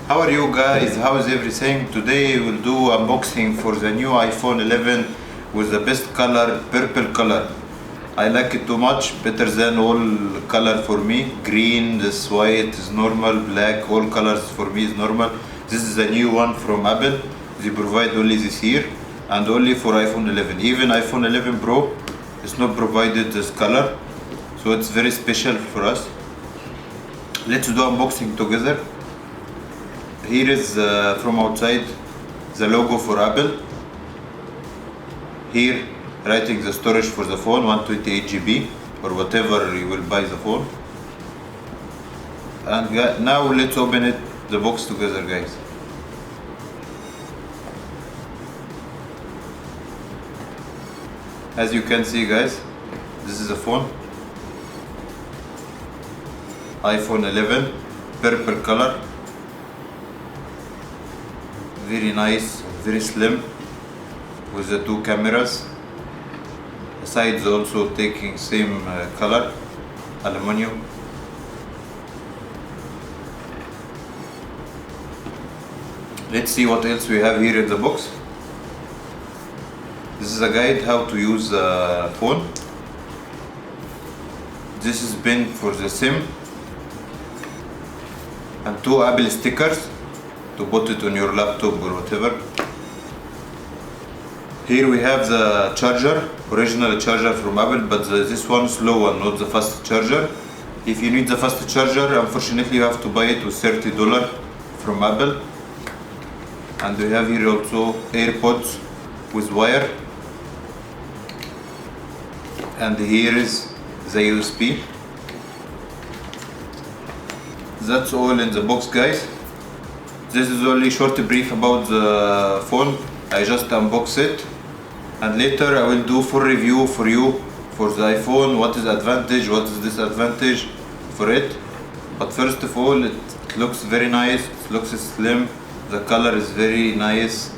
How are you guys? How is everything? Today we'll do unboxing for the new iPhone 11 with the best color, purple color. I like it too much, better than all color for me. Green, this white is normal, black, all colors for me is normal. This is a new one from Apple. They provide only this year and only for iPhone 11. Even iPhone 11 Pro is not provided this color, so it's very special for us. Let's do unboxing together. Here is from outside the logo for Apple. Here writing the storage for the phone, 128 GB or whatever you will buy the phone. And now let's open it, the box together, guys. As you can see, guys, this is the phone. iPhone 11, purple color. Very nice, very slim, with the two cameras. The sides also taking same color, aluminum. Let's see what else we have here in the box. This is a guide how to use the phone. This is pin for the SIM and two Apple stickers to put it on your laptop or whatever. Here we have the charger, original charger from Apple, but this one slow one, not the fast charger. If you need the fast charger, unfortunately you have to buy it with $30 from Apple. And we have here also AirPods with wire. And here is the USB. That's all in the box, guys. This is only short brief about the phone. I just unbox it, and later I will do full review for you for the iPhone, what is advantage, what is disadvantage for it. But first of all, it looks very nice, it looks slim, the color is very nice,